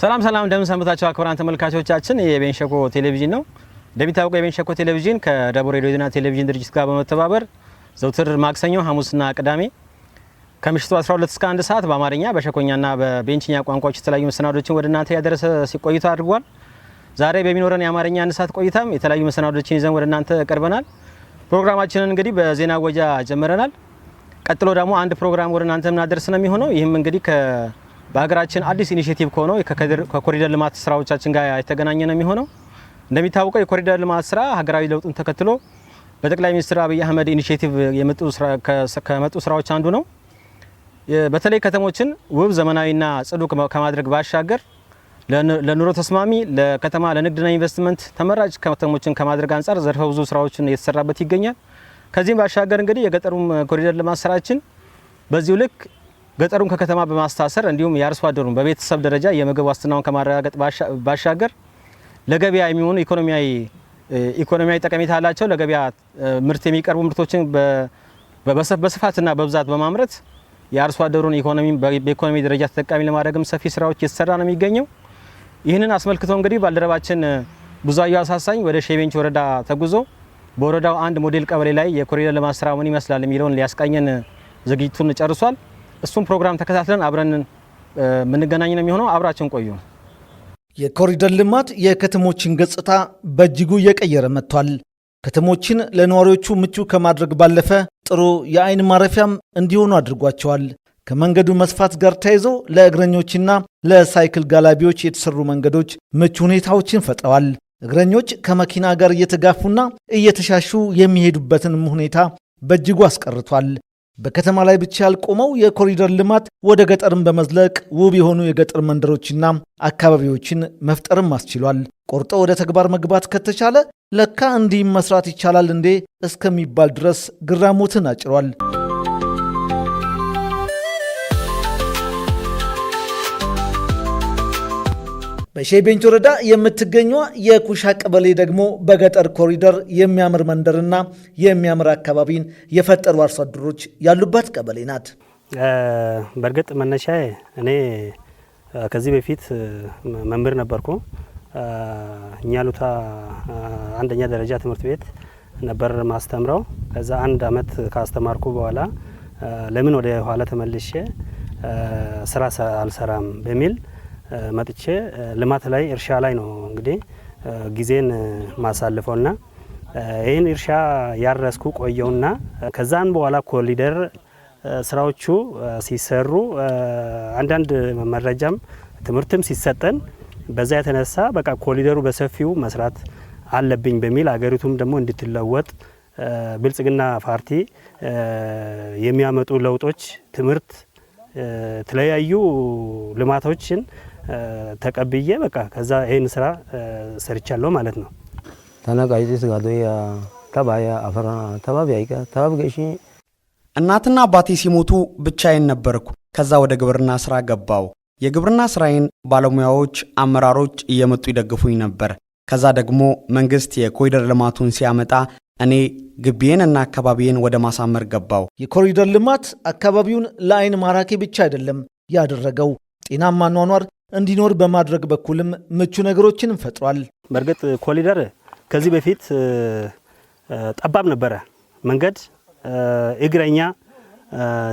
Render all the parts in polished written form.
ሰላም እንደምን ሰንብታችሁ አክብራን ተመልካቾቻችን የቤንሸኮ ቴሌቪዥን ነው። እንደሚታወቀው የቤንሸኮ ቴሌቪዥን ከደቡብ ሬዲዮና ቴሌቪዥን ድርጅት ጋር በመተባበር ዘውትር ማክሰኞ፣ ሐሙስና ቅዳሜ ከምሽቱ 12 እስከ 1 ሰዓት በአማርኛ በሸኮኛና በቤንችኛ ቋንቋዎች የተለያዩ መሰናዶችን ወደ እናንተ ያደረሰ ሲቆይታ አድርጓል። ዛሬ በሚኖረን የአማርኛ 1 ሰዓት ቆይታም የተለያዩ መሰናዶችን ይዘን ወደ እናንተ ቀርበናል። ፕሮግራማችንን እንግዲህ በዜና ወጃ ጀምረናል። ቀጥሎ ደግሞ አንድ ፕሮግራም ወደ እናንተ እናደርስ ነው የሚሆነው። ይህም እንግዲህ በሀገራችን አዲስ ኢኒሼቲቭ ሆነው ከኮሪደር ልማት ስራዎቻችን ጋር የተገናኘ ነው የሚሆነው። እንደሚታወቀው የኮሪደር ልማት ስራ ሀገራዊ ለውጡን ተከትሎ በጠቅላይ ሚኒስትር አብይ አህመድ ኢኒሼቲቭ ከመጡ ስራዎች አንዱ ነው። በተለይ ከተሞችን ውብ ዘመናዊና ጽዱ ከማድረግ ባሻገር ለኑሮ ተስማሚ ለከተማ ለንግድና ኢንቨስትመንት ተመራጭ ከተሞችን ከማድረግ አንጻር ዘርፈ ብዙ ስራዎችን እየተሰራበት ይገኛል። ከዚህም ባሻገር እንግዲህ የገጠሩም ኮሪደር ልማት ስራችን በዚሁ ልክ ገጠሩን ከከተማ በማስተሳሰር እንዲሁም የአርሶ አደሩን በቤተሰብ ደረጃ የምግብ ዋስትናውን ከማረጋገጥ ባሻገር ለገበያ የሚሆኑ ኢኮኖሚያዊ ጠቀሜታ አላቸው። ለገበያ ምርት የሚቀርቡ ምርቶችን በስፋትና በብዛት በማምረት የአርሶ አደሩን በኢኮኖሚ ደረጃ ተጠቃሚ ለማድረግም ሰፊ ስራዎች እየተሰራ ነው የሚገኘው። ይህንን አስመልክቶ እንግዲህ ባልደረባችን ብዙአየሁ አሳሳኝ ወደ ሼቤንች ወረዳ ተጉዞ በወረዳው አንድ ሞዴል ቀበሌ ላይ የኮሪደር ልማት ስራ ምን ይመስላል የሚለውን ሊያስቃኘን ዝግጅቱን ጨርሷል። እሱም ፕሮግራም ተከታትለን አብረን ምንገናኝ ነው የሚሆነው። አብራችን ቆዩ። የኮሪደር ልማት የከተሞችን ገጽታ በእጅጉ እየቀየረ መጥቷል። ከተሞችን ለነዋሪዎቹ ምቹ ከማድረግ ባለፈ ጥሩ የአይን ማረፊያም እንዲሆኑ አድርጓቸዋል። ከመንገዱ መስፋት ጋር ተያይዞ ለእግረኞችና ለሳይክል ጋላቢዎች የተሰሩ መንገዶች ምቹ ሁኔታዎችን ፈጥረዋል። እግረኞች ከመኪና ጋር እየተጋፉና እየተሻሹ የሚሄዱበትንም ሁኔታ በእጅጉ አስቀርቷል። በከተማ ላይ ብቻ ያልቆመው የኮሪደር ልማት ወደ ገጠርም በመዝለቅ ውብ የሆኑ የገጠር መንደሮችና አካባቢዎችን መፍጠርም አስችሏል። ቆርጦ ወደ ተግባር መግባት ከተቻለ ለካ እንዲህ መስራት ይቻላል እንዴ እስከሚባል ድረስ ግራሞትን አጭሯል። በሼቤንች ወረዳ የምትገኘው የኩሻ ቀበሌ ደግሞ በገጠር ኮሪደር የሚያምር መንደርና የሚያምር አካባቢን የፈጠሩ አርሶ አደሮች ያሉባት ቀበሌ ናት። በእርግጥ መነሻዬ እኔ ከዚህ በፊት መምህር ነበርኩ። ኛሉታ አንደኛ ደረጃ ትምህርት ቤት ነበር ማስተምረው። ከዛ 1 አመት ካስተማርኩ በኋላ ለምን ወደ ኋላ ተመልሼ ስራ አልሰራም በሚል መጥቼ ልማት ላይ እርሻ ላይ ነው እንግዲህ ጊዜን ማሳልፈውና ይህን እርሻ ያረስኩ ቆየውና ከዛን በኋላ ኮሪደር ስራዎቹ ሲሰሩ አንዳንድ መረጃም ትምህርትም ሲሰጠን በዛ የተነሳ በቃ ኮሪደሩ በሰፊው መስራት አለብኝ በሚል አገሪቱም ደግሞ እንድትለወጥ ብልጽግና ፓርቲ የሚያመጡ ለውጦች ትምህርት ተለያዩ ልማቶችን ተቀብዬ በቃ ከዛ ይሄን ስራ ሰርቻለሁ ማለት ነው። ተነጋይስ ጋዶያ ተባያ አፈራ ተባቢያይካ ተባብገሽ እናትና አባቴ ሲሞቱ ብቻዬን ነበርኩ። ከዛ ወደ ግብርና ስራ ገባው። የግብርና ስራዬን ባለሙያዎች አመራሮች እየመጡ ይደግፉኝ ነበር። ከዛ ደግሞ መንግስት የኮሪደር ልማቱን ሲያመጣ እኔ ግቢዬንና አካባቢዬን ወደ ማሳመር ገባው። የኮሪደር ልማት አካባቢውን ለአይን ማራኪ ብቻ አይደለም ያደረገው፣ ጤናማ ኗኗር እንዲኖር በማድረግ በኩልም ምቹ ነገሮችን ፈጥሯል። በእርግጥ ኮሪደር ከዚህ በፊት ጠባብ ነበረ መንገድ። እግረኛ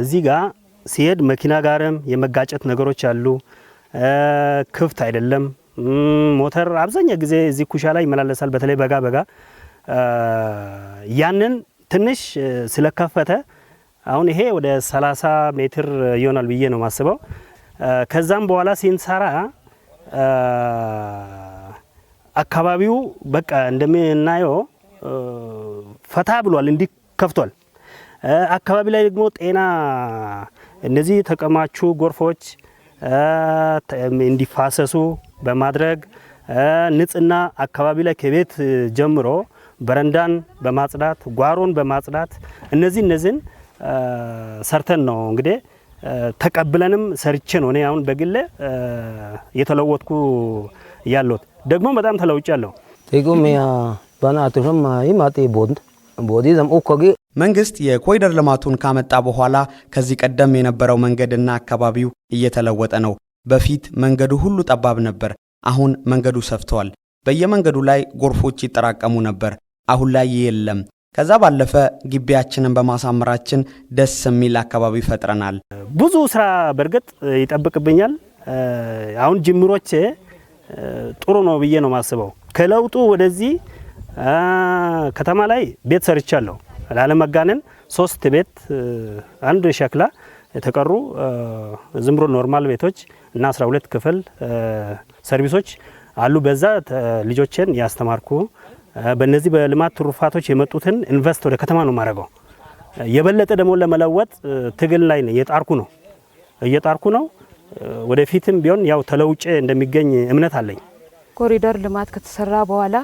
እዚህ ጋር ሲሄድ መኪና ጋርም የመጋጨት ነገሮች አሉ። ክፍት አይደለም። ሞተር አብዛኛው ጊዜ እዚህ ኩሻ ላይ ይመላለሳል። በተለይ በጋ ያንን ትንሽ ስለከፈተ አሁን ይሄ ወደ 30 ሜትር ይሆናል ብዬ ነው ማስበው። ከዛም በኋላ ሲንሰራ አካባቢው በቃ እንደምናየው ፈታ ብሏል፣ እንዲከፍቷል። አካባቢ ላይ ደግሞ ጤና እነዚህ ተቀማቹ ጎርፎች እንዲፋሰሱ በማድረግ ንጽህና አካባቢ ላይ ከቤት ጀምሮ በረንዳን በማጽዳት ጓሮን በማጽዳት እነዚህን ሰርተን ነው እንግዲህ ተቀብለንም ሰርቼ ነው እኔ አሁን በግለ የተለወጥኩ ያለሁት። ደግሞ በጣም ተለውጫለሁ። ቴጎሚያ ባናቱሽም ይማጤ ቦዲ ዘምኦኮጊ መንግስት የኮሪደር ልማቱን ካመጣ በኋላ ከዚህ ቀደም የነበረው መንገድና አካባቢው እየተለወጠ ነው። በፊት መንገዱ ሁሉ ጠባብ ነበር። አሁን መንገዱ ሰፍቷል። በየመንገዱ ላይ ጎርፎች ይጠራቀሙ ነበር። አሁን ላይ የለም። ከዛ ባለፈ ግቢያችንን በማሳመራችን ደስ የሚል አካባቢ ፈጥረናል። ብዙ ስራ በርግጥ ይጠብቅብኛል። አሁን ጅምሮቼ ጥሩ ነው ብዬ ነው ማስበው። ከለውጡ ወደዚህ ከተማ ላይ ቤት ሰርቻለሁ። ላለመጋነን 3 ቤት፣ 1 ሸክላ፣ የተቀሩ ዝም ብሎ ኖርማል ቤቶች እና 12 ክፍል ሰርቪሶች አሉ። በዛ ልጆችን ያስተማርኩ። በእነዚህ በልማት ትሩፋቶች የመጡትን ኢንቨስት ወደ ከተማ ነው ማረገው። የበለጠ ደግሞ ለመለወጥ ትግል ላይ ነው እየጣርኩ ነው። ወደፊትም ቢሆን ያው ተለውጬ እንደሚገኝ እምነት አለኝ። ኮሪደር ልማት ከተሰራ በኋላ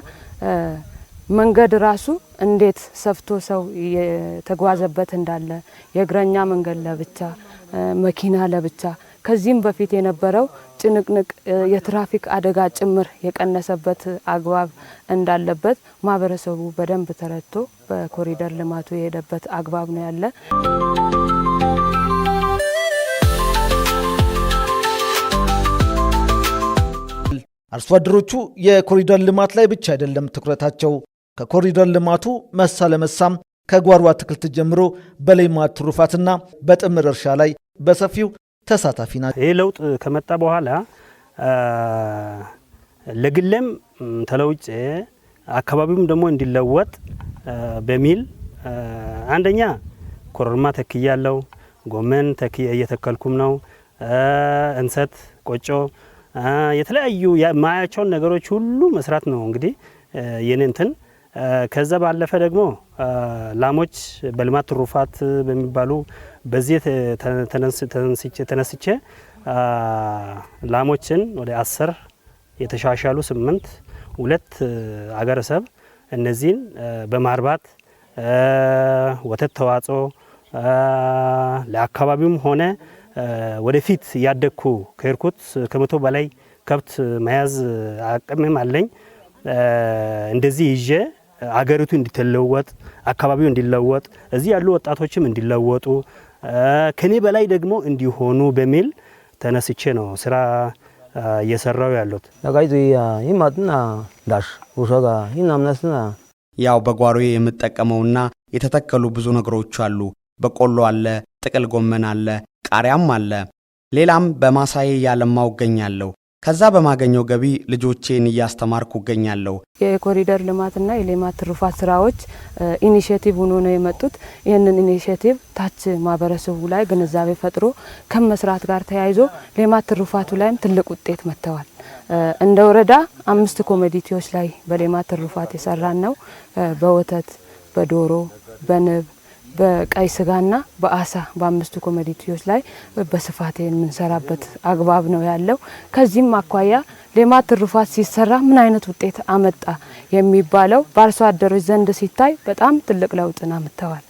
መንገድ ራሱ እንዴት ሰፍቶ ሰው የተጓዘበት እንዳለ የእግረኛ መንገድ ለብቻ መኪና ለብቻ ከዚህም በፊት የነበረው ጭንቅንቅ የትራፊክ አደጋ ጭምር የቀነሰበት አግባብ እንዳለበት ማህበረሰቡ በደንብ ተረድቶ በኮሪደር ልማቱ የሄደበት አግባብ ነው ያለ። አርሶ አደሮቹ የኮሪደር ልማት ላይ ብቻ አይደለም ትኩረታቸው። ከኮሪደር ልማቱ መሳ ለመሳም ከጓሮ አትክልት ጀምሮ በሌማት ትሩፋትና በጥምር እርሻ ላይ በሰፊው ተሳታፊ ናቸው። ይህ ለውጥ ከመጣ በኋላ ለግለም ተለውጬ አካባቢውም ደግሞ እንዲለወጥ በሚል አንደኛ ኮረሪማ ተክያለሁ፣ ጎመን እየተከልኩም ነው፣ እንሰት፣ ቆጮ፣ የተለያዩ የማያቸውን ነገሮች ሁሉ መስራት ነው እንግዲህ የኔ እንትን። ከዛ ባለፈ ደግሞ ላሞች በልማት ትሩፋት በሚባሉ በዚህ ተነስቼ ላሞችን ወደ 10 የተሻሻሉ 8 2 አገረሰብ እነዚህን በማርባት ወተት ተዋጽኦ ለአካባቢውም ሆነ ወደፊት ያደኩ ከርኩት ከመቶ በላይ ከብት መያዝ አቅምም አለኝ። እንደዚህ ይዤ አገሪቱ እንዲተለወጥ አካባቢው እንዲለወጥ እዚህ ያሉ ወጣቶችም እንዲለወጡ ከኔ በላይ ደግሞ እንዲሆኑ በሚል ተነስቼ ነው ስራ እየሰራው ያሉት። ለጋይቱ ይማጥና ዳሽ ወሰጋ ይናምናስና ያው በጓሮዬ የምጠቀመውና የተተከሉ ብዙ ነገሮች አሉ። በቆሎ አለ፣ ጥቅል ጎመን አለ፣ ቃሪያም አለ። ሌላም በማሳዬ ያለማው እገኛለሁ። ከዛ በማገኘው ገቢ ልጆቼን እያስተማርኩ እገኛለሁ። የኮሪደር ልማትና የሌማት ትሩፋት ስራዎች ኢኒሼቲቭ ሆኖ ነው የመጡት። ይህንን ኢኒሼቲቭ ታች ማህበረሰቡ ላይ ግንዛቤ ፈጥሮ ከመስራት ጋር ተያይዞ ሌማት ትሩፋቱ ላይም ትልቅ ውጤት መጥተዋል። እንደ ወረዳ 5 ኮሞዲቲዎች ላይ በሌማት ትሩፋት የሰራን ነው። በወተት፣ በዶሮ፣ በንብ፣ በቀይ ስጋና በአሳ በ5 ኮሞዲቲዎች ላይ በስፋት የምንሰራበት አግባብ ነው ያለው። ከዚህም አኳያ ሌማት ትሩፋት ሲሰራ ምን አይነት ውጤት አመጣ የሚባለው በአርሶ አደሮች ዘንድ ሲታይ በጣም ትልቅ ለውጥን አምጥተዋል።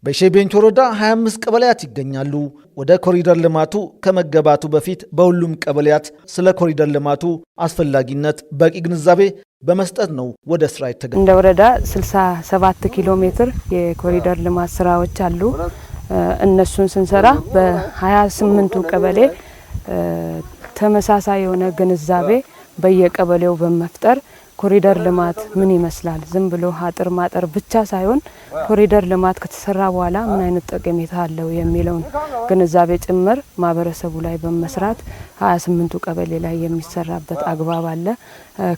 በሼቤንች ወረዳ 25 ቀበሌያት ይገኛሉ። ወደ ኮሪደር ልማቱ ከመገባቱ በፊት በሁሉም ቀበሌያት ስለ ኮሪደር ልማቱ አስፈላጊነት በቂ ግንዛቤ በመስጠት ነው ወደ ስራ የተገኘው። እንደ ወረዳ 67 ኪሎ ሜትር የኮሪደር ልማት ስራዎች አሉ። እነሱን ስንሰራ በ28ቱ ቀበሌ ተመሳሳይ የሆነ ግንዛቤ በየቀበሌው በመፍጠር ኮሪደር ልማት ምን ይመስላል፣ ዝም ብሎ አጥር ማጠር ብቻ ሳይሆን ኮሪደር ልማት ከተሰራ በኋላ ምን አይነት ጠቀሜታ አለው የሚለውን ግንዛቤ ጭምር ማህበረሰቡ ላይ በመስራት 28ቱ ቀበሌ ላይ የሚሰራበት አግባብ አለ።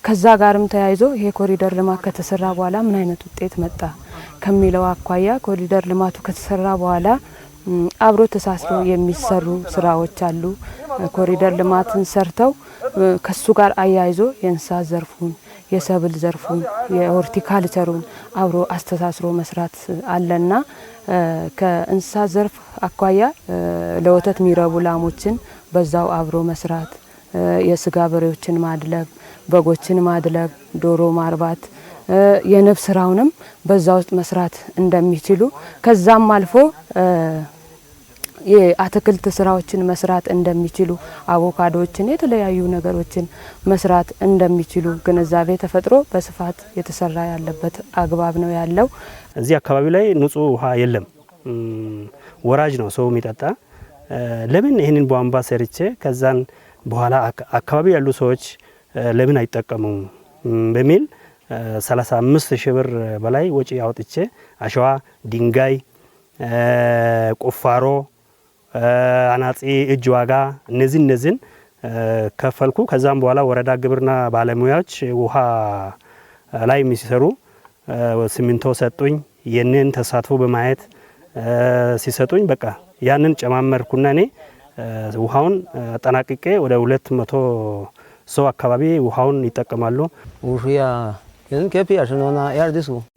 ከዛ ጋርም ተያይዞ ይሄ ኮሪደር ልማት ከተሰራ በኋላ ምን አይነት ውጤት መጣ ከሚለው አኳያ ኮሪደር ልማቱ ከተሰራ በኋላ አብሮ ተሳስሮ የሚሰሩ ስራዎች አሉ። ኮሪደር ልማትን ሰርተው ከሱ ጋር አያይዞ የእንስሳት ዘርፉን፣ የሰብል ዘርፉን፣ የሆርቲካልቸሩን አብሮ አስተሳስሮ መስራት አለና ከእንስሳት ዘርፍ አኳያ ለወተት የሚረቡ ላሞችን በዛው አብሮ መስራት፣ የስጋ በሬዎችን ማድለብ፣ በጎችን ማድለብ፣ ዶሮ ማርባት፣ የንብ ስራውንም በዛ ውስጥ መስራት እንደሚችሉ ከዛም አልፎ የአትክልት ስራዎችን መስራት እንደሚችሉ አቮካዶችን የተለያዩ ነገሮችን መስራት እንደሚችሉ ግንዛቤ ተፈጥሮ በስፋት የተሰራ ያለበት አግባብ ነው ያለው። እዚህ አካባቢ ላይ ንጹህ ውሃ የለም፣ ወራጅ ነው ሰው የሚጠጣ። ለምን ይህንን ቧንቧ ሰርቼ ከዛን በኋላ አካባቢ ያሉ ሰዎች ለምን አይጠቀሙም በሚል 35,000 ብር በላይ ወጪ አውጥቼ አሸዋ፣ ድንጋይ፣ ቁፋሮ፣ አናጺ እጅ ዋጋ እነዚህን ከፈልኩ። ከዛም በኋላ ወረዳ ግብርና ባለሙያዎች ውሃ ላይ የሚሰሩ ሲሚንቶ ሰጡኝ። የነን ተሳትፎ በማየት ሲሰጡኝ በቃ ያንን ጨማመርኩና እኔ ውሃውን አጠናቅቄ ወደ 200 ሰው አካባቢ ውሃውን ይጠቀማሉ።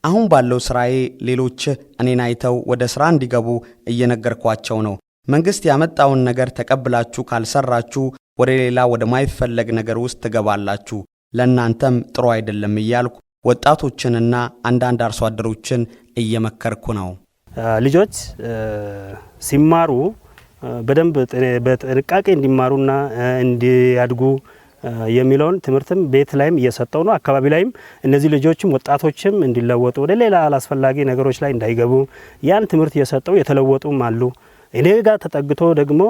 አሁን ባለው ስራዬ ሌሎች እኔን አይተው ወደ ስራ እንዲገቡ እየነገርኳቸው ነው። መንግስት ያመጣውን ነገር ተቀብላችሁ ካልሰራችሁ ወደ ሌላ ወደማይፈለግ ነገር ውስጥ ትገባላችሁ፣ ለእናንተም ጥሩ አይደለም እያልኩ ወጣቶችንና አንዳንድ አርሶ አደሮችን እየመከርኩ ነው። ልጆች ሲማሩ በደንብ በጥንቃቄ እንዲማሩና እንዲያድጉ የሚለውን ትምህርትም ቤት ላይም እየሰጠው ነው። አካባቢ ላይም እነዚህ ልጆችም ወጣቶችም እንዲለወጡ ወደ ሌላ አላስፈላጊ ነገሮች ላይ እንዳይገቡ ያን ትምህርት እየሰጠው የተለወጡም አሉ። እኔ ጋር ተጠግቶ ደግሞ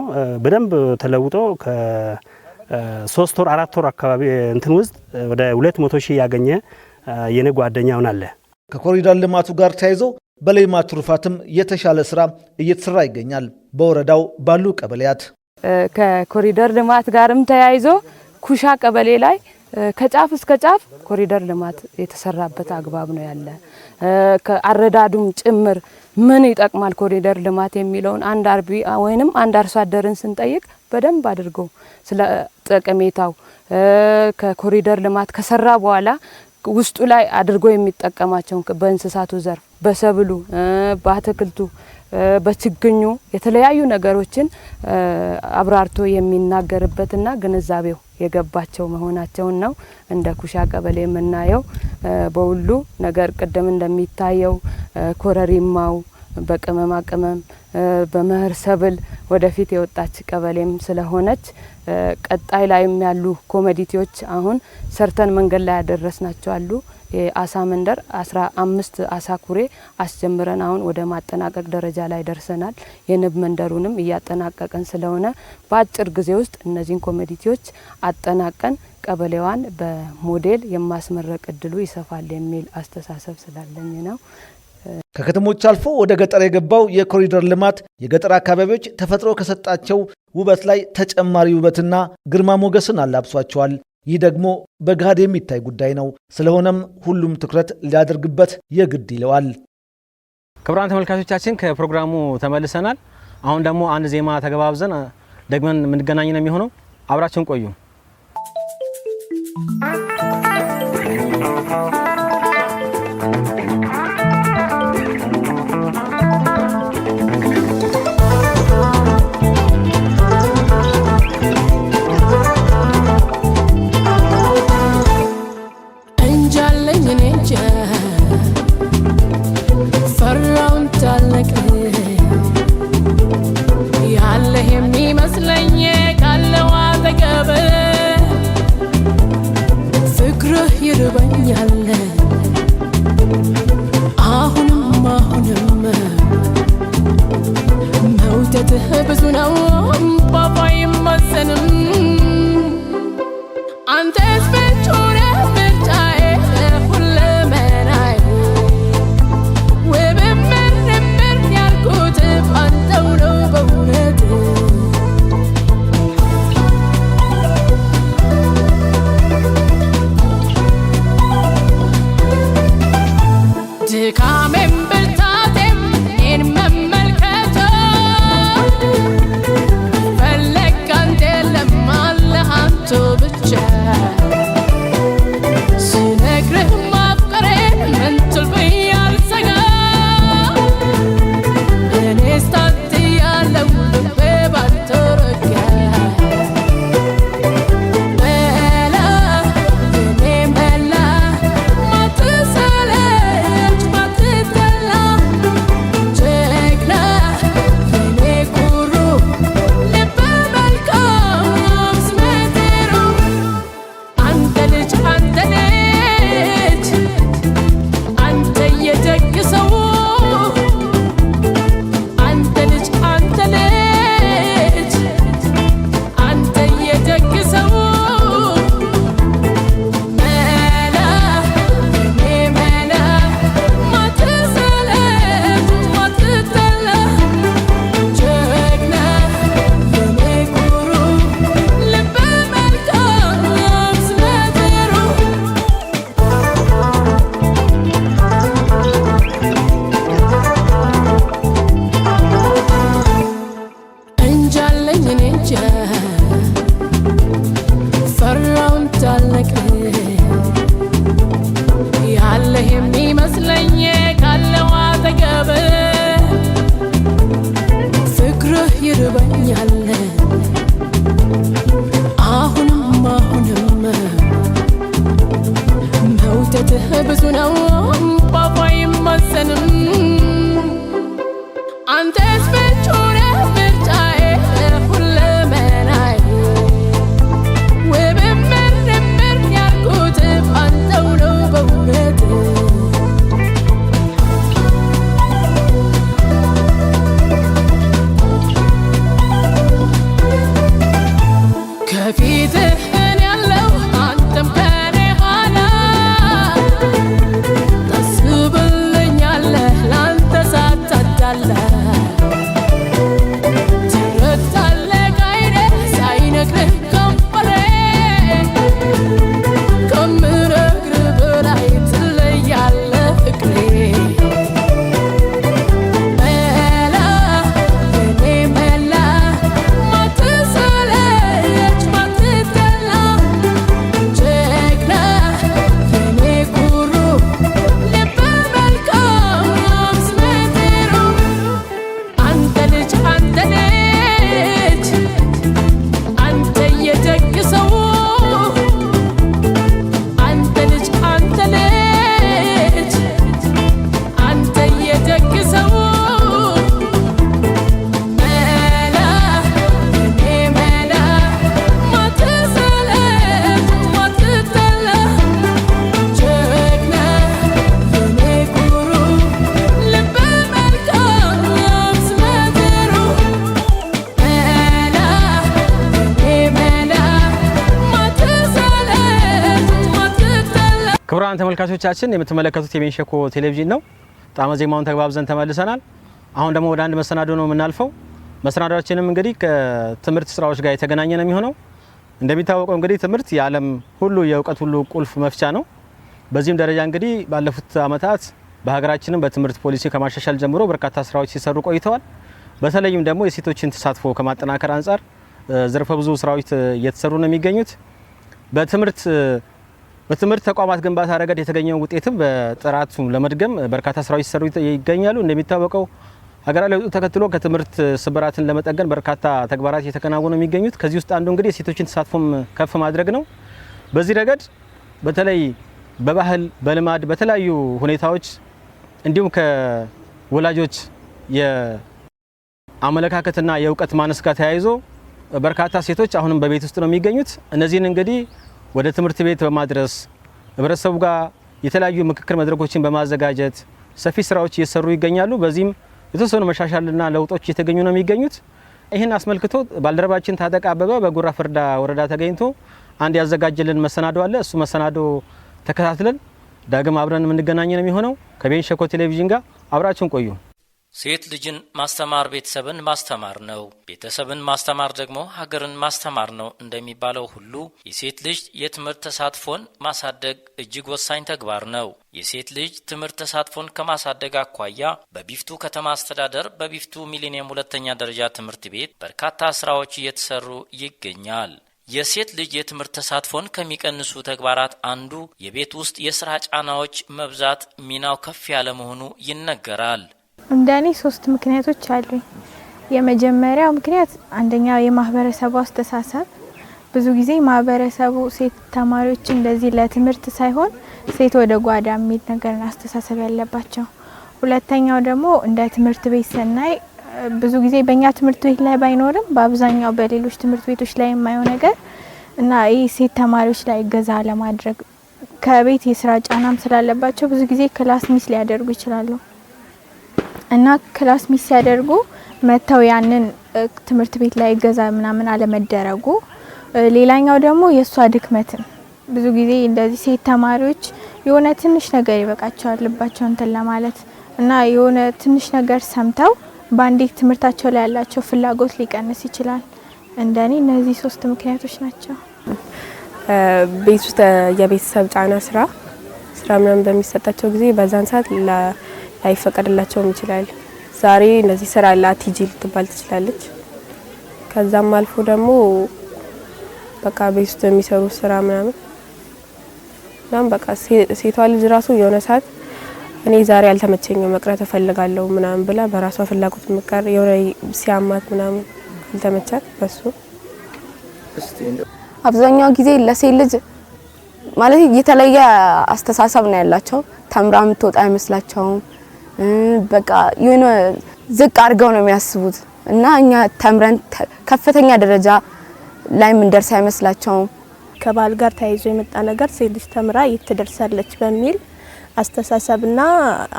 በደንብ ተለውጦ ከ3 ወር 4 ወር አካባቢ እንትን ውስጥ ወደ 200 ሺህ ያገኘ የኔ ጓደኛውን አለ። ከኮሪደር ልማቱ ጋር ተያይዞ በሌማት ትሩፋትም የተሻለ ስራ እየተሰራ ይገኛል። በወረዳው ባሉ ቀበሌያት ከኮሪደር ልማት ጋርም ተያይዞ ኩሻ ቀበሌ ላይ ከጫፍ እስከ ጫፍ ኮሪደር ልማት የተሰራበት አግባብ ነው ያለ። ከአረዳዱም ጭምር ምን ይጠቅማል ኮሪደር ልማት የሚለውን አንድ አርቢ ወይንም አንድ አርሶ አደርን ስንጠይቅ በደንብ አድርጎ ስለ ጠቀሜታው ከኮሪደር ልማት ከሰራ በኋላ ውስጡ ላይ አድርጎ የሚጠቀማቸው በእንስሳቱ ዘርፍ፣ በሰብሉ፣ በአትክልቱ፣ በችግኙ የተለያዩ ነገሮችን አብራርቶ የሚናገርበትና ግንዛቤው የገባቸው መሆናቸውን ነው። እንደ ኩሻ ቀበሌ የምናየው በሁሉ ነገር ቅድም እንደሚታየው ኮረሪማው በቅመማ ቅመም በመኸር ሰብል ወደፊት የወጣች ቀበሌም ስለሆነች ቀጣይ ላይም ያሉ ኮሞዲቲዎች አሁን ሰርተን መንገድ ላይ ያደረስናቸው አሉ። የአሳ መንደር 15 አሳ ኩሬ አስጀምረን አሁን ወደ ማጠናቀቅ ደረጃ ላይ ደርሰናል። የንብ መንደሩንም እያጠናቀቀን ስለሆነ በአጭር ጊዜ ውስጥ እነዚህን ኮሞዲቲዎች አጠናቀን ቀበሌዋን በሞዴል የማስመረቅ እድሉ ይሰፋል የሚል አስተሳሰብ ስላለኝ ነው። ከከተሞች አልፎ ወደ ገጠር የገባው የኮሪደር ልማት የገጠር አካባቢዎች ተፈጥሮ ከሰጣቸው ውበት ላይ ተጨማሪ ውበትና ግርማ ሞገስን አላብሷቸዋል። ይህ ደግሞ በገሃድ የሚታይ ጉዳይ ነው። ስለሆነም ሁሉም ትኩረት ሊያደርግበት የግድ ይለዋል። ክቡራን ተመልካቾቻችን ከፕሮግራሙ ተመልሰናል። አሁን ደግሞ አንድ ዜማ ተገባብዘን ደግመን የምንገናኝ ነው የሚሆነው። አብራችሁን ቆዩ። ፈለግ አንተ አንተስ ብቻዬ ብቻዬ ሁለመናዬ ወበመረመር ያልኩት አንተው ነው በእውነት ከፊትህ እኔ ያለው አንተም ከኔ ኋላ ታስብልኛለህ ላንተ ሳታዳላ ትረታለህ ካይኔ ሳይነግርህ ከንፈሬ ከምነግርህ በላይ ትለያለህ ፍቅሬ መላ የኔ መላ ማትሰለች ማትጠላ ጀግና የኔ ኩሩ ልበ መልካም ስመጥሩ አንተ ልጅ አንተ የደግ ሰው አንተ ልጅ አንተ የደግ ሰው መላ የኔ መላ ማትሰለች ማትጠላ ጀግና የኔ ኩሩ ልበ መልካም ስመጥሩ መላ የኔ መላ ማትሰለች ማትጠላ። ክቡራን ተመልካቾቻችን የምትመለከቱት የቤንች ሸኮ ቴሌቪዥን ነው። ጣዕመ ዜማውን ተግባብዘን ተመልሰናል። አሁን ደግሞ ወደ አንድ መሰናዶ ነው የምናልፈው። መሰናዶአችንም እንግዲህ ከትምህርት ስራዎች ጋር የተገናኘ ነው የሚሆነው። እንደሚታወቀው እንግዲህ ትምህርት የዓለም ሁሉ የእውቀት ሁሉ ቁልፍ መፍቻ ነው። በዚህም ደረጃ እንግዲህ ባለፉት ዓመታት በሀገራችንም በትምህርት ፖሊሲ ከማሻሻል ጀምሮ በርካታ ስራዎች ሲሰሩ ቆይተዋል። በተለይም ደግሞ የሴቶችን ተሳትፎ ከማጠናከር አንጻር ዘርፈ ብዙ ስራዎች እየተሰሩ ነው የሚገኙት። በትምህርት ተቋማት ግንባታ ረገድ የተገኘው ውጤትም በጥራቱ ለመድገም በርካታ ስራዎች ሲሰሩ ይገኛሉ። እንደሚታወቀው ሀገራዊ ለውጡ ተከትሎ ከትምህርት ስብራትን ለመጠገን በርካታ ተግባራት እየተከናወኑ ነው የሚገኙት። ከዚህ ውስጥ አንዱ እንግዲህ የሴቶችን ተሳትፎም ከፍ ማድረግ ነው። በዚህ ረገድ በተለይ በባህል በልማድ በተለያዩ ሁኔታዎች እንዲሁም ከወላጆች የአመለካከትና የእውቀት ማነስ ጋር ተያይዞ በርካታ ሴቶች አሁንም በቤት ውስጥ ነው የሚገኙት። እነዚህን እንግዲህ ወደ ትምህርት ቤት በማድረስ ህብረተሰቡ ጋር የተለያዩ ምክክር መድረኮችን በማዘጋጀት ሰፊ ስራዎች እየሰሩ ይገኛሉ። በዚህም የተወሰኑ መሻሻልና ለውጦች እየተገኙ ነው የሚገኙት። ይህን አስመልክቶ ባልደረባችን ታጠቅ አበበ በጉራ ፈርዳ ወረዳ ተገኝቶ አንድ ያዘጋጀልን መሰናዶ አለ። እሱ መሰናዶ ተከታትለን ዳግም አብረን የምንገናኝ ነው የሚሆነው። ከቤንች ሸኮ ቴሌቪዥን ጋር አብራችሁን ቆዩ። ሴት ልጅን ማስተማር ቤተሰብን ማስተማር ነው፣ ቤተሰብን ማስተማር ደግሞ ሀገርን ማስተማር ነው እንደሚባለው ሁሉ የሴት ልጅ የትምህርት ተሳትፎን ማሳደግ እጅግ ወሳኝ ተግባር ነው። የሴት ልጅ ትምህርት ተሳትፎን ከማሳደግ አኳያ በቢፍቱ ከተማ አስተዳደር በቢፍቱ ሚሊኒየም ሁለተኛ ደረጃ ትምህርት ቤት በርካታ ስራዎች እየተሰሩ ይገኛል። የሴት ልጅ የትምህርት ተሳትፎን ከሚቀንሱ ተግባራት አንዱ የቤት ውስጥ የስራ ጫናዎች መብዛት ሚናው ከፍ ያለ መሆኑ ይነገራል። እንደኔ 3 ምክንያቶች አሉኝ። የመጀመሪያው ምክንያት አንደኛው የማህበረሰቡ አስተሳሰብ፣ ብዙ ጊዜ ማህበረሰቡ ሴት ተማሪዎች እንደዚህ ለትምህርት ሳይሆን ሴት ወደ ጓዳ የሚል ነገር አስተሳሰብ ያለባቸው። ሁለተኛው ደግሞ እንደ ትምህርት ቤት ስናይ ብዙ ጊዜ በእኛ ትምህርት ቤት ላይ ባይኖርም በአብዛኛው በሌሎች ትምህርት ቤቶች ላይ የማየው ነገር እና ይህ ሴት ተማሪዎች ላይ እገዛ ለማድረግ ከቤት የስራ ጫናም ስላለባቸው ብዙ ጊዜ ክላስ ሚስ ሊያደርጉ ይችላሉ እና ክላስ ሚስ ሲያደርጉ መተው ያንን ትምህርት ቤት ላይ እገዛ ምናምን አለመደረጉ። ሌላኛው ደግሞ የሷ ድክመትን ብዙ ጊዜ እንደዚህ ሴት ተማሪዎች የሆነ ትንሽ ነገር ይበቃቸዋል ልባቸው እንትን ለማለት እና የሆነ ትንሽ ነገር ሰምተው ባንዴ ትምህርታቸው ላይ ያላቸው ፍላጎት ሊቀንስ ይችላል። እንደኔ እነዚህ 3 ምክንያቶች ናቸው። ቤት ውስጥ የቤተሰብ ጫና ስራ ምናምን በሚሰጣቸው ጊዜ በዛን ሰዓት ላይፈቀድላቸውም ይችላል። ዛሬ እንደዚህ ስራ ላቲጂ ልትባል ትችላለች። ከዛም አልፎ ደግሞ በቃ ቤት ውስጥ የሚሰሩ ስራ ምናምን በቃ ሴቷ ልጅ ራሱ የሆነ ሰዓት እኔ ዛሬ አልተመቸኝም መቅረት እፈልጋለሁ ምናምን ብላ በራሷ ፍላጎት መቀር የሆነ ሲያማት ምናምን አልተመቻት በሱ አብዛኛው ጊዜ ለሴት ልጅ ማለት የተለየ አስተሳሰብ ነው ያላቸው። ተምራ የምትወጣ አይመስላቸውም። በቃ የሆነ ዝቅ አድርገው ነው የሚያስቡት እና እኛ ተምረን ከፍተኛ ደረጃ ላይ ምን ደርስ አይመስላቸውም። ከባል ጋር ተያይዞ የመጣ ነገር ሴት ልጅ ተምራ ይትደርሳለች በሚል አስተሳሰብና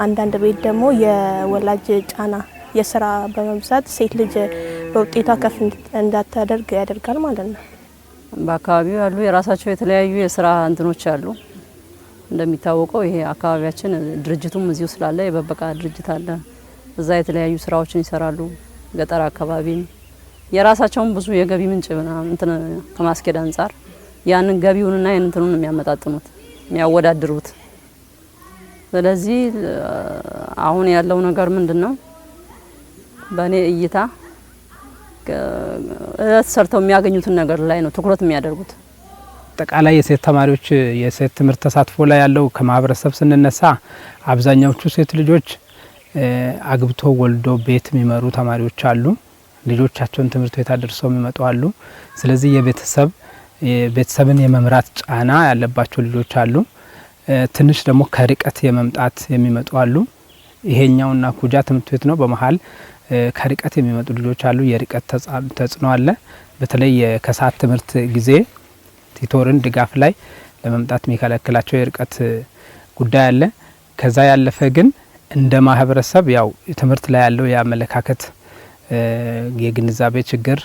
አንዳንድ ቤት ደግሞ የወላጅ ጫና የስራ በመብዛት ሴት ልጅ በውጤቷ ከፍ እንዳታደርግ ያደርጋል ማለት ነው። በአካባቢው ያሉ የራሳቸው የተለያዩ የስራ እንትኖች አሉ። እንደሚታወቀው ይሄ አካባቢያችን ድርጅቱም እዚሁ ስላለ የበበቃ ድርጅት አለ። እዛ የተለያዩ ስራዎችን ይሰራሉ። ገጠር አካባቢም የራሳቸውን ብዙ የገቢ ምንጭ እንትን ከማስኬድ አንፃር ያንን ገቢውንና እንትኑን የሚያመጣጥኑት የሚያወዳድሩት። ስለዚህ አሁን ያለው ነገር ምንድነው? በእኔ እይታ ሰርተው የሚያገኙትን ነገር ላይ ነው ትኩረት የሚያደርጉት። አጠቃላይ የሴት ተማሪዎች የሴት ትምህርት ተሳትፎ ላይ ያለው ከማህበረሰብ ስንነሳ አብዛኛዎቹ ሴት ልጆች አግብቶ ወልዶ ቤት የሚመሩ ተማሪዎች አሉ። ልጆቻቸውን ትምህርት ቤት አድርሰው የሚመጡ አሉ። ስለዚህ የቤተሰብን የመምራት ጫና ያለባቸው ልጆች አሉ። ትንሽ ደግሞ ከርቀት የመምጣት የሚመጡ አሉ። ይሄኛውና ኩጃ ትምህርት ቤት ነው። በመሃል ከርቀት የሚመጡ ልጆች አሉ። የርቀት ተጽዕኖ አለ። በተለይ ከሰዓት ትምህርት ጊዜ ቲቶርን ድጋፍ ላይ ለመምጣት የሚከለክላቸው የርቀት ጉዳይ አለ። ከዛ ያለፈ ግን እንደ ማህበረሰብ ያው ትምህርት ላይ ያለው የአመለካከት የግንዛቤ ችግር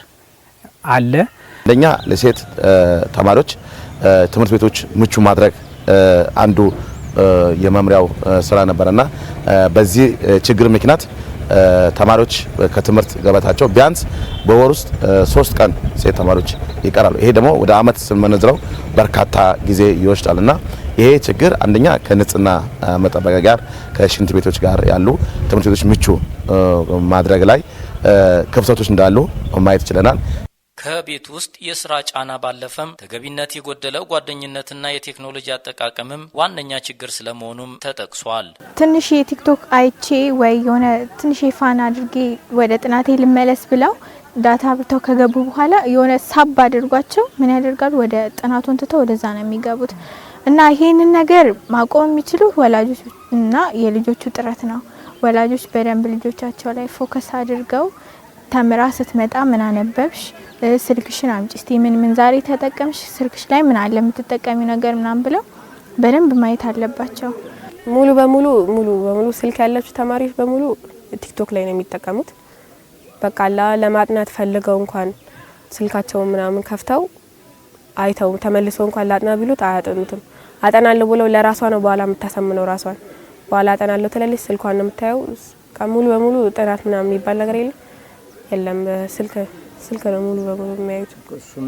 አለ። ለኛ ለሴት ተማሪዎች ትምህርት ቤቶች ምቹ ማድረግ አንዱ የመምሪያው ስራ ነበርና በዚህ ችግር ምክንያት ተማሪዎች ከትምህርት ገበታቸው ቢያንስ በወር ውስጥ 3 ቀን ሴት ተማሪዎች ይቀራሉ። ይሄ ደግሞ ወደ አመት ስንመነዝረው በርካታ ጊዜ ይወስዳልና ይሄ ችግር አንደኛ ከንጽህና መጠበቂያ ጋር ከሽንት ቤቶች ጋር ያሉ ትምህርት ቤቶች ምቹ ማድረግ ላይ ክፍተቶች እንዳሉ ማየት ይችላል። ከቤት ውስጥ የስራ ጫና ባለፈም ተገቢነት የጎደለው ጓደኝነትና የቴክኖሎጂ አጠቃቀምም ዋነኛ ችግር ስለመሆኑም ተጠቅሷል። ትንሽ የቲክቶክ አይቼ ወይ የሆነ ትንሽ ፋን አድርጌ ወደ ጥናቴ ልመለስ ብለው ዳታ ብተው ከገቡ በኋላ የሆነ ሳብ አድርጓቸው ምን ያደርጋሉ? ወደ ጥናቱን ትተው ወደዛ ነው የሚገቡት። እና ይሄንን ነገር ማቆም የሚችሉት ወላጆች እና የልጆቹ ጥረት ነው። ወላጆች በደንብ ልጆቻቸው ላይ ፎከስ አድርገው ተምራ ስትመጣ ምን አነበብሽ? ስልክሽን አምጪ እስቲ ምን ዛሬ ተጠቀምሽ? ስልክሽ ላይ ምን አለ የምትጠቀሚው ነገር ምናምን ብለው በደንብ ማየት አለባቸው። ሙሉ በሙሉ ስልክ ያላቸው ተማሪዎች በሙሉ ቲክቶክ ላይ ነው የሚጠቀሙት። በቃ ለማጥናት ፈልገው እንኳን ስልካቸው ምናምን ከፍተው አይተው ተመልሰው እንኳን ላጥና ቢሉት አያጠኑትም። አጠናለሁ ብለው ለራሷ ነው በኋላ የምታሰምነው ራሷን። በኋላ አጠናለሁ ትላለች፣ ስልኳን ነው የምታየው። ሙሉ በሙሉ ጥናት ምናምን የሚባል ነገር የለም። ስልክ ነው ሙሉ በሙሉ የሚያዩት።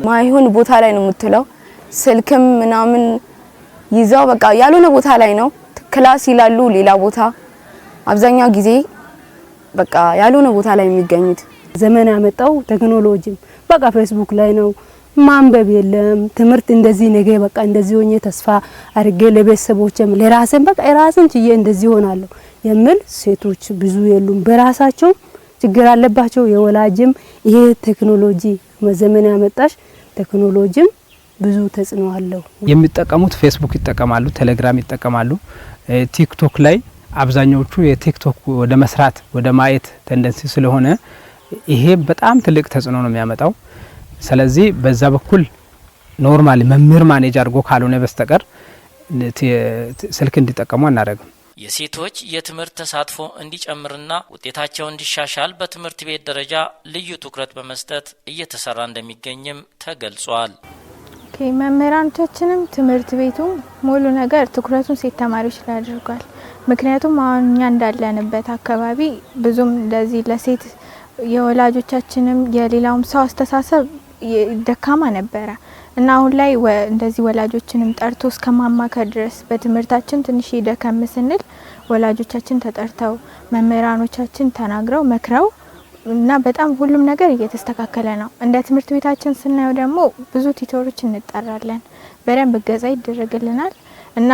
ማይሆን ቦታ ላይ ነው የምትለው። ስልክም ምናምን ይዘው በቃ ያልሆነ ቦታ ላይ ነው። ክላስ ይላሉ ሌላ ቦታ። አብዛኛው ጊዜ በቃ ያልሆነ ቦታ ላይ የሚገኙት። ዘመን ያመጣው ቴክኖሎጂም በቃ ፌስቡክ ላይ ነው። ማንበብ የለም። ትምህርት እንደዚህ ነገ በቃ እንደዚህ ሆኜ ተስፋ አድርጌ ለቤተሰቦችም ለራሴም በቃ ራሴን ችዬ እንደዚህ ሆናለሁ የሚል ሴቶች ብዙ የሉም። በራሳቸው ችግር አለባቸው። የወላጅም ይሄ ቴክኖሎጂ ዘመን ያመጣሽ ቴክኖሎጂም ብዙ ተጽዕኖ አለው። የሚጠቀሙት ፌስቡክ ይጠቀማሉ፣ ቴሌግራም ይጠቀማሉ። ቲክቶክ ላይ አብዛኞቹ የቲክቶክ ወደ መስራት ወደ ማየት ቴንደንሲ ስለሆነ ይሄ በጣም ትልቅ ተጽዕኖ ነው የሚያመጣው። ስለዚህ በዛ በኩል ኖርማሊ መምህር ማኔጅ አድርጎ ካልሆነ በስተቀር ስልክ እንዲጠቀሙ አናደርግም። የሴቶች የትምህርት ተሳትፎ እንዲጨምርና ውጤታቸው እንዲሻሻል በትምህርት ቤት ደረጃ ልዩ ትኩረት በመስጠት እየተሰራ እንደሚገኝም ተገልጿል። መምህራኖቻችንም ትምህርት ቤቱ ሙሉ ነገር ትኩረቱን ሴት ተማሪዎች ላይ አድርጓል። ምክንያቱም አሁን እኛ እንዳለንበት አካባቢ ብዙም እንደዚህ ለሴት የወላጆቻችንም የሌላውም ሰው አስተሳሰብ ደካማ ነበረ እና አሁን ላይ እንደዚህ ወላጆችንም ጠርቶ እስከማማከር ድረስ በትምህርታችን ትንሽ ደከም ስንል ወላጆቻችን ተጠርተው መምህራኖቻችን ተናግረው መክረው እና በጣም ሁሉም ነገር እየተስተካከለ ነው። እንደ ትምህርት ቤታችን ስናየው ደግሞ ብዙ ቲቶሮች እንጠራለን፣ በደንብ እገዛ ይደረግልናል እና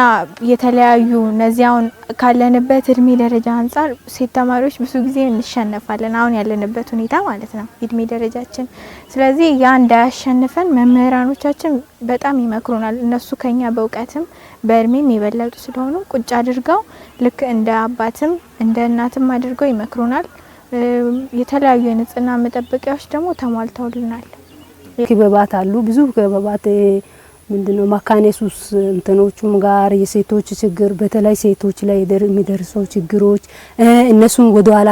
የተለያዩ እነዚያውን ካለንበት እድሜ ደረጃ አንጻር ሴት ተማሪዎች ብዙ ጊዜ እንሸነፋለን፣ አሁን ያለንበት ሁኔታ ማለት ነው እድሜ ደረጃችን። ስለዚህ ያ እንዳያሸንፈን መምህራኖቻችን በጣም ይመክሩናል። እነሱ ከኛ በእውቀትም በእድሜም የበለጡ ስለሆኑ ቁጭ አድርገው ልክ እንደ አባትም እንደ እናትም አድርገው ይመክሩናል። የተለያዩ የንጽህና መጠበቂያዎች ደግሞ ተሟልተውልናል። ክበባት አሉ ብዙ ክበባት ምንድነው መካኔሱስ እንትኖቹም ጋር የሴቶች ችግር በተለይ ሴቶች ላይ የሚደርሰው ችግሮች እነሱን ወደ ኋላ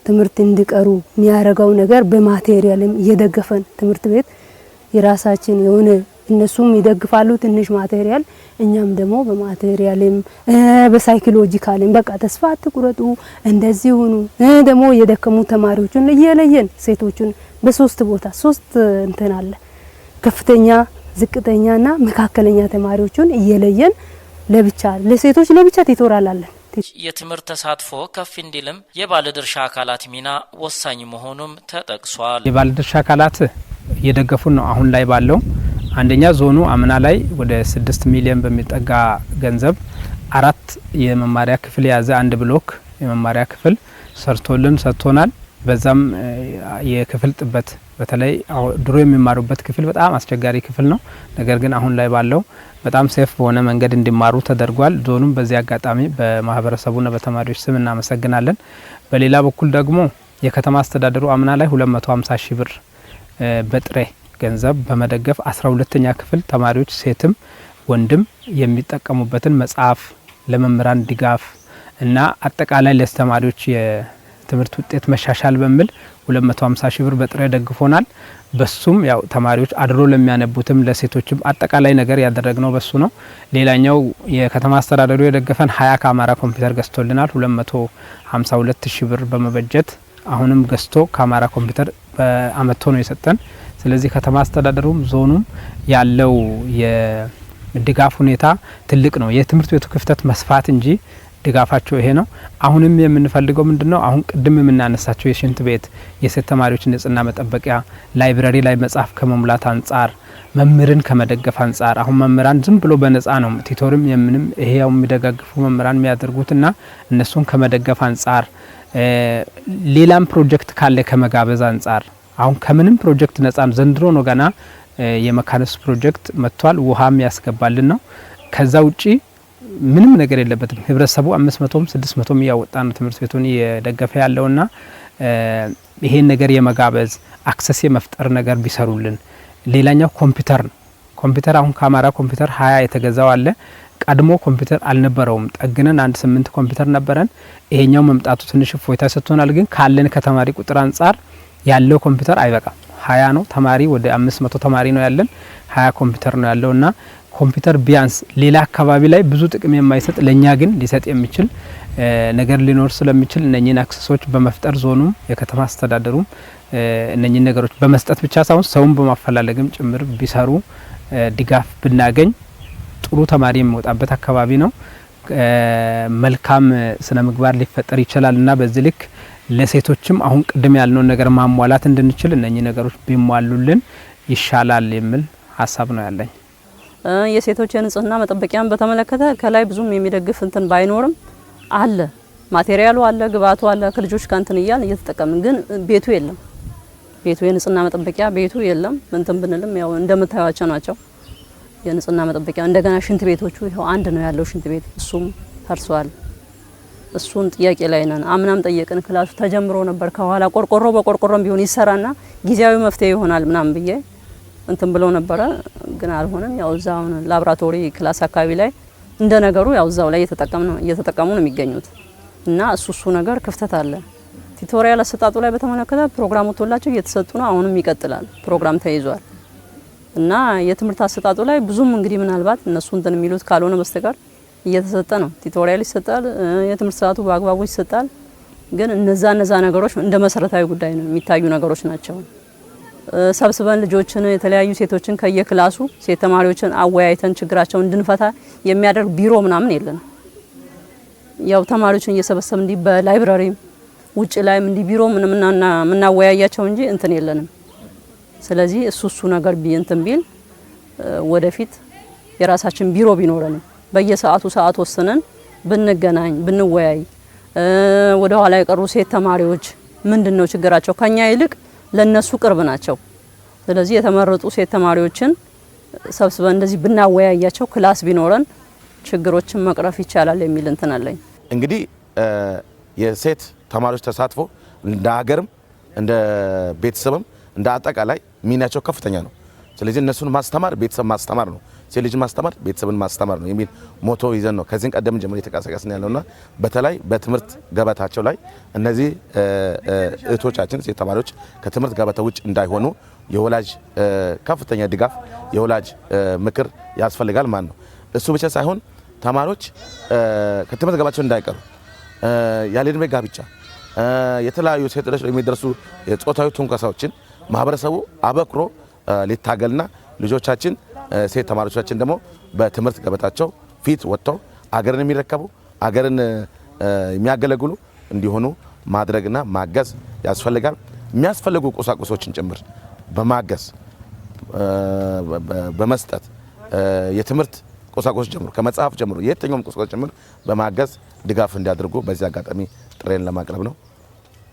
ትምህርት እንዲቀሩ የሚያረጋው ነገር በማቴሪያልም እየደገፈን ትምህርት ቤት የራሳችን የሆነ እነሱም ይደግፋሉ ትንሽ ማቴሪያል እኛም ደግሞ በማቴሪያልም በሳይኮሎጂካልም በቃ ተስፋ አትቁረጡ እንደዚህ ሆኑ ደግሞ የደከሙ ተማሪዎችን እየለየን ሴቶችን በሶስት ቦታ ሶስት እንትን አለ ከፍተኛ ዝቅተኛና መካከለኛ ተማሪዎችን እየለየን ለሴቶች ለብቻ ቲቶራል አለን። የትምህርት ተሳትፎ ከፍ እንዲልም የባለድርሻ አካላት ሚና ወሳኝ መሆኑም ተጠቅሷል። የባለድርሻ አካላት እየደገፉን ነው። አሁን ላይ ባለው አንደኛ ዞኑ አምና ላይ ወደ 6 ሚሊዮን በሚጠጋ ገንዘብ 4 የመማሪያ ክፍል የያዘ አንድ ብሎክ የመማሪያ ክፍል ሰርቶልን ሰጥቶናል። በዛም የክፍል ጥበት በተለይ ድሮ የሚማሩበት ክፍል በጣም አስቸጋሪ ክፍል ነው። ነገር ግን አሁን ላይ ባለው በጣም ሴፍ በሆነ መንገድ እንዲማሩ ተደርጓል። ዞኑም በዚህ አጋጣሚ በማህበረሰቡና በተማሪዎች ስም እናመሰግናለን። በሌላ በኩል ደግሞ የከተማ አስተዳደሩ አምና ላይ 250 ሺህ ብር በጥሬ ገንዘብ በመደገፍ 12ኛ ክፍል ተማሪዎች ሴትም ወንድም የሚጠቀሙበትን መጽሐፍ ለመምህራን ድጋፍ እና አጠቃላይ ለተማሪዎች የትምህርት ውጤት መሻሻል በሚል 250 ሺህ ብር በጥሬ ደግፎናል። በሱም ያው ተማሪዎች አድሮ ለሚያነቡትም ለሴቶችም አጠቃላይ ነገር ያደረግነው በሱ ነው። ሌላኛው የከተማ አስተዳደሩ የደገፈን 20 ካሜራ ኮምፒውተር ገዝቶልናል 252 ሺህ ብር በመበጀት አሁንም ገዝቶ ካሜራ ኮምፒውተር በአመቶ ነው የሰጠን። ስለዚህ ከተማ አስተዳደሩም ዞኑም ያለው የድጋፍ ሁኔታ ትልቅ ነው። የትምህርት ቤቱ ክፍተት መስፋት እንጂ ድጋፋቸው ይሄ ነው። አሁንም የምንፈልገው ምንድነው አሁን ቅድም የምናነሳቸው የሽንት ቤት የሴት ተማሪዎች ንጽህና መጠበቂያ ላይብረሪ ላይ መጽሐፍ ከመሙላት አንጻር መምህርን ከመደገፍ አንጻር አሁን መምህራን ዝም ብሎ በነፃ ነው ቲቶርም የምንም ይሄው የሚደጋግፉ መምህራን የሚያደርጉትና እነሱን ከመደገፍ አንጻር ሌላም ፕሮጀክት ካለ ከመጋበዝ አንጻር አሁን ከምንም ፕሮጀክት ነፃን ዘንድሮ ነው ገና የመካነስ ፕሮጀክት መጥቷል። ውሃም ያስገባልን ነው። ከዛ ውጪ ምንም ነገር የለበትም። ህብረተሰቡ 500ም 600ም ያወጣ ነው ትምህርት ቤቱን የደገፈ ያለውና ይሄን ነገር የመጋበዝ አክሰስ የመፍጠር ነገር ቢሰሩልን። ሌላኛው ኮምፒውተር ነው። ኮምፒውተር አሁን ካሜራ ኮምፒውተር 20 የተገዛው አለ። ቀድሞ ኮምፒውተር አልነበረውም። ጠግነን 8 ኮምፒውተር ነበረን። ይሄኛው መምጣቱ ትንሽ ፎይታ ሰጥቶናል። ግን ካለን ከተማሪ ቁጥር አንጻር ያለው ኮምፒውተር አይበቃም። 20 ነው ተማሪ ወደ 500 ተማሪ ነው ያለን 20 ኮምፒውተር ነው ያለውና ኮምፒውተር ቢያንስ ሌላ አካባቢ ላይ ብዙ ጥቅም የማይሰጥ ለኛ ግን ሊሰጥ የሚችል ነገር ሊኖር ስለሚችል እነኚህን አክሰሶች በመፍጠር ዞኑም የከተማ አስተዳደሩም እነኚህን ነገሮች በመስጠት ብቻ ሳይሆን ሰውን በማፈላለግም ጭምር ቢሰሩ ድጋፍ ብናገኝ ጥሩ ተማሪ የሚወጣበት አካባቢ ነው። መልካም ስነ ምግባር ሊፈጠር ይችላልና በዚህ ልክ ለሴቶችም አሁን ቅድም ያልነው ነገር ማሟላት እንድንችል እነኚህ ነገሮች ቢሟሉልን ይሻላል የሚል ሀሳብ ነው ያለኝ። የሴቶች የንጽህና መጠበቂያን በተመለከተ ከላይ ብዙም የሚደግፍ እንትን ባይኖርም አለ ማቴሪያሉ አለ ግባቱ አለ ከልጆች ጋር እንትን እያልን እየተጠቀምን ግን ቤቱ የለም። ቤቱ የንጽህና መጠበቂያ ቤቱ የለም። እንትን ብንልም ያው እንደምታዩዋቸው ናቸው የንጽህና መጠበቂያ። እንደገና ሽንት ቤቶቹ ይኸው አንድ ነው ያለው ሽንት ቤት እሱም ፈርሷል። እሱን ጥያቄ ላይ ነን። አምናም ጠየቅን ክላሱ ተጀምሮ ነበር ከኋላ ቆርቆሮ በቆርቆሮም ቢሆን ይሰራና ጊዜያዊ መፍትሄ ይሆናል ምናምን ብዬ እንትን ብለው ነበረ ግን አልሆነም። ያው እዛው ላብራቶሪ ክላስ አካባቢ ላይ እንደ ነገሩ ያው እዛው ላይ እየተጠቀሙ ነው የሚገኙት እና እሱ ነገር ክፍተት አለ። ቲቶሪያል አሰጣጡ ላይ በተመለከተ ፕሮግራም ወጥቶላቸው እየተሰጡ ነው። አሁንም ይቀጥላል። ፕሮግራም ተይዟል እና የትምህርት አሰጣጡ ላይ ብዙም እንግዲህ ምናልባት እነሱ እንትን የሚሉት ካልሆነ በስተቀር እየተሰጠ ነው። ቲቶሪያል ይሰጣል፣ የትምህርት ሰዓቱ በአግባቡ ይሰጣል። ግን እነዛ ነገሮች እንደ መሰረታዊ ጉዳይ ነው የሚታዩ ነገሮች ናቸው። ሰብስበን ልጆችን የተለያዩ ሴቶችን ከየክላሱ ሴት ተማሪዎችን አወያይተን ችግራቸውን እንድንፈታ የሚያደርግ ቢሮ ምናምን የለም። ያው ተማሪዎችን እየሰበሰብ እንዲ በላይብራሪም ውጭ ላይም እንዲ ቢሮ ምናወያያቸው እንጂ እንትን የለንም። ስለዚህ እሱ ነገር እንትን ቢል ወደፊት የራሳችን ቢሮ ቢኖረን በየሰዓቱ ሰዓት ወስነን ብንገናኝ ብንወያይ ወደ ኋላ የቀሩ ሴት ተማሪዎች ምንድነው ችግራቸው ከኛ ይልቅ ለነሱ ቅርብ ናቸው። ስለዚህ የተመረጡ ሴት ተማሪዎችን ሰብስበን እንደዚህ ብናወያያቸው ክላስ ቢኖረን ችግሮችን መቅረፍ ይቻላል የሚል እንትን አለኝ። እንግዲህ የሴት ተማሪዎች ተሳትፎ እንደ ሀገርም እንደ ቤተሰብም እንደ አጠቃላይ ሚናቸው ከፍተኛ ነው። ስለዚህ እነሱን ማስተማር ቤተሰብ ማስተማር ነው፣ ሴት ልጅ ማስተማር ቤተሰብን ማስተማር ነው የሚል ሞቶ ይዘን ነው ከዚህ ቀደም ጀምሮ የተቀሰቀስን ያለውና በተለይ በትምህርት ገበታቸው ላይ እነዚህ እህቶቻችን ሴት ተማሪዎች ከትምህርት ገበታ ውጭ እንዳይሆኑ የወላጅ ከፍተኛ ድጋፍ የወላጅ ምክር ያስፈልጋል ማለት ነው። እሱ ብቻ ሳይሆን ተማሪዎች ከትምህርት ገበታቸው እንዳይቀሩ ያለ ዕድሜ ጋብቻ የተለያዩ ሴት ልጆች የሚደርሱ የጾታዊ ትንኮሳዎችን ማህበረሰቡ አበክሮ ሊታገልና ልጆቻችን ሴት ተማሪዎቻችን ደግሞ በትምህርት ገበታቸው ፊት ወጥተው አገርን የሚረከቡ አገርን የሚያገለግሉ እንዲሆኑ ማድረግና ማገዝ ያስፈልጋል። የሚያስፈልጉ ቁሳቁሶችን ጭምር በማገዝ በመስጠት የትምህርት ቁሳቁስ ጀምሮ ከመጽሐፍ ጀምሮ የትኛውም ቁሳቁስ ጀምሮ በማገዝ ድጋፍ እንዲያደርጉ በዚህ አጋጣሚ ጥሬን ለማቅረብ ነው።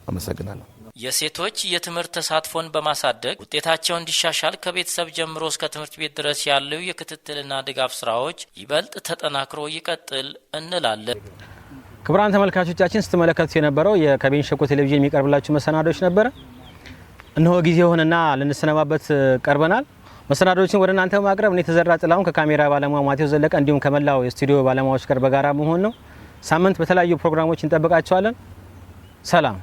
አመሰግናለሁ። የሴቶች የትምህርት ተሳትፎን በማሳደግ ውጤታቸው እንዲሻሻል ከቤተሰብ ጀምሮ እስከ ትምህርት ቤት ድረስ ያለው የክትትልና ድጋፍ ስራዎች ይበልጥ ተጠናክሮ ይቀጥል እንላለን። ክቡራን ተመልካቾቻችን ስትመለከቱት የነበረው ከቤንች ሸኮ ቴሌቪዥን የሚቀርብላችሁ መሰናዶች ነበረ። እነሆ ጊዜ ሆነና ልንሰነባበት ቀርበናል። መሰናዶችን ወደ እናንተ ማቅረብ እኔ ተዘራ ጥላሁን ከካሜራ ባለሙያው ማቴዎስ ዘለቀ እንዲሁም ከመላው የስቱዲዮ ባለሙያዎች ጋር በጋራ መሆን ነው። ሳምንት በተለያዩ ፕሮግራሞች እንጠብቃቸዋለን። ሰላም።